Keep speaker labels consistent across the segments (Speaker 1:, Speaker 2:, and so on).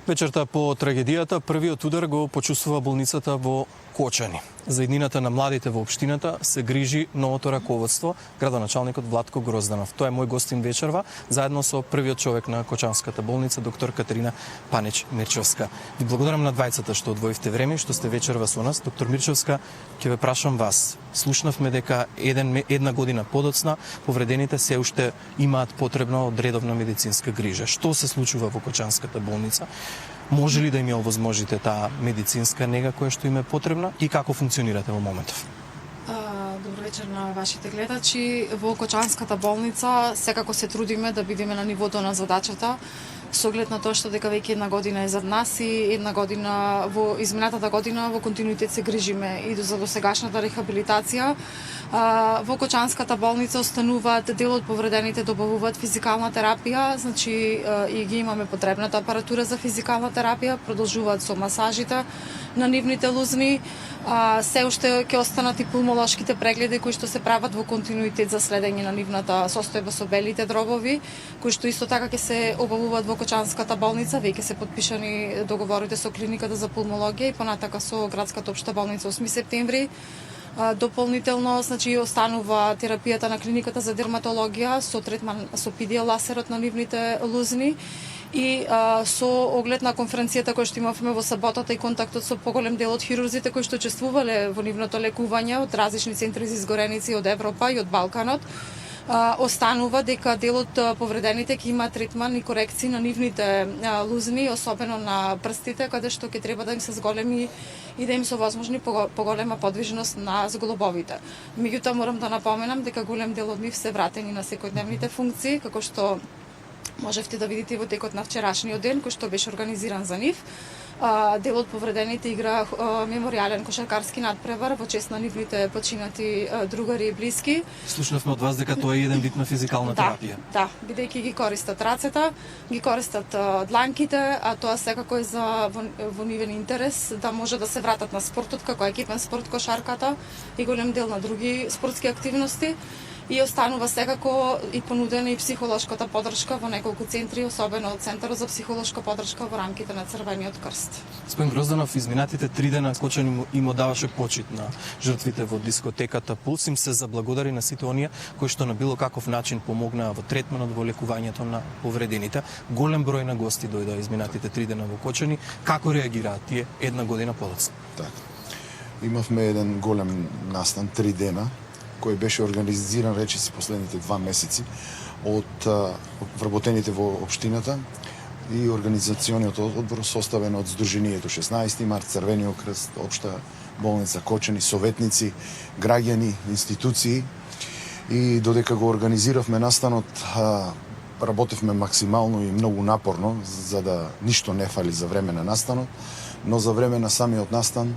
Speaker 1: Вечерта по трагедијата, првиот удар го почувствува болницата во Кочани. За иднината на младите во општината се грижи новото раководство, градоначалникот Владко Грозданов. Тој е мој гостин вечерва, заедно со првиот човек на Кочанската болница, доктор Катерина Панич-Мирчевска. Ви благодарам на двајцата што одвоивте време, што сте вечерва со нас. Доктор Мирчевска, ќе ве прашам вас. Слушнавме дека една година подоцна повредените се уште имаат потребна одредовна медицинска грижа. Што се случува во Кочанската болница? Може ли да им ја овозможите таа медицинска нега која што им е потребна и како функционирате во моментов?
Speaker 2: Добро вечер на вашите гледачи. Во Кочанската болница секако се трудиме да бидеме на нивото на задачата, со оглед на тоа што дека веќе една година е зад нас и една година во изминатата година во континуитет се грижиме и за досегашната рехабилитација. Во Кочанската болница остануваат дел од повредените добавуваат физикална терапија, значи и ги имаме потребната апаратура за физикална терапија, продолжуваат со масажите на нивните лузни. Се уште ќе останат и пулмолошките прегледи кои што се прават во континуитет за следење на нивната состојба со белите дробови, кои што исто така ќе се обавуваат во Кочанската болница. Веќе се подпишани договорите со клиниката за пулмологија и понатака со градската општа болница 8 септември. Дополнително, значи, останува терапијата на клиниката за дерматологија со третман со PDL ласерот на нивните лузни. И со оглед на конференцијата која што имавме во саботата и контактот со поголем дел од хирурзите кои што учествувале во нивното лекување од различни центри за изгореници од Европа и од Балканот, останува дека дел од повредените ќе има третман и корекции на нивните лузни, особено на прстите, каде што ќе треба да им се зголеми и да им се возможни поголема подвижност на зглобовите. Меѓутоа морам да напоменам дека голем дел од нив се вратени на секојдневните функции, како што можевте да видите во текот на вчерашниот ден, кој што беше организиран за нив. Дел од повредените игра меморијален кошаркарски надпревар во чест на нивните починати другари и блиски.
Speaker 1: Слушнавме од вас дека тоа е еден вид на физикална терапија.
Speaker 2: Да, бидејќи ги користат рацете, ги користат дланките, а тоа секако е за во нивен интерес да може да се вратат на спортот како екипен спорт кошарката и голем дел на други спортски активности. И останува секако и понудена и психолошката поддршка во неколку центри, особено од Центарот за психолошка поддршка во рамките на Црвениот крст.
Speaker 1: Господин Грозданов, изминатите 3 дена Кочани им одаваше почит на жртвите во дискотеката Пулс. Им се заблагодари на сите оние кои што на било каков начин помогнаа во третманот, во лекувањето на повредените. Голем број на гости дојдоа изминатите 3 дена во Кочани. Како реагираат тие една година подоцна?
Speaker 3: Така. Имавме еден голем настан 3 дена кој беше организиран речиси последните 2 месеци од вработените во општината и организациониот одбор составен од Сдруженијето 16 март, Црвениот крст, Општа болница Кочани, советници, граѓани, институции. И додека го организиравме настанот, работевме максимално и многу напорно за да ништо не фали за време на настанот, но за време на самиот настан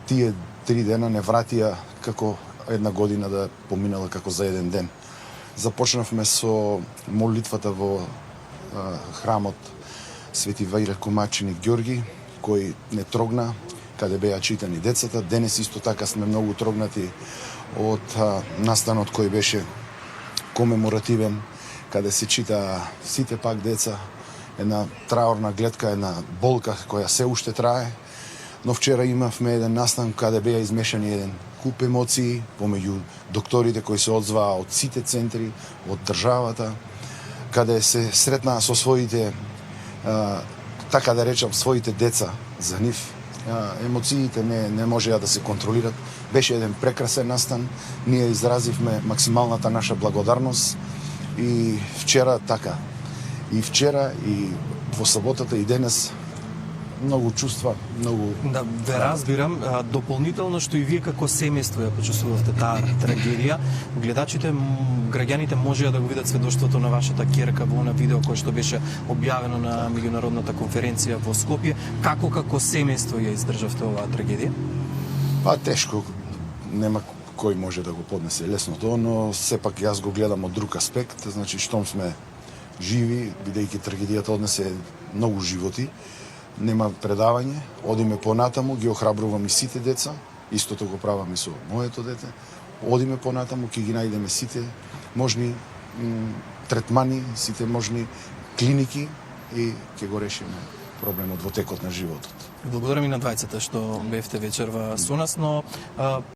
Speaker 3: тие 3 дена не вратија како една година да поминала како за еден ден. Започнавме со молитвата во храмот Свети Вајле Комачини Ѓорги, кој не трогна, каде беа читани децата. Денес исто така сме многу трогнати од настанот кој беше комеморативен, каде се чита сите пак деца, една траорна гледка, една болка која се уште трае. Но вчера имавме еден настан каде беа измешани еден куп емоции помеѓу докторите кои се одзваа од сите центри, од државата, каде се сретнаа со своите, така да речам, своите деца за нив. Емоциите не можеа да се контролират. Беше еден прекрасен настан. Ние изразивме максималната наша благодарност и вчера така. И вчера и во саботата и денес многу чувства, многу...
Speaker 1: Да, ве разбирам. Дополнително што и вие како семејство ја почувствувавте таа трагедија, гледачите, граѓаните можеа да го видат сведоштвото на вашата ќерка во на видео кое што беше објавено на меѓународната конференција во Скопје. Како семејство ја издржавте оваа трагедија?
Speaker 3: Тешко. Нема кој може да го поднесе лесно тоа, но сепак јас го гледам од друг аспект. Значи, штом сме живи, бидејќи трагедијата однесе многу животи, нема предавање, одиме понатаму, ги охрабрувам и сите деца, истото го правам и со моето дете, одиме понатаму, ќе ги најдеме сите можни третмани, сите можни клиники и ќе го решиме проблемот во текот на животот.
Speaker 1: Благодарам и на двајцата што бевте вечерва со нас, но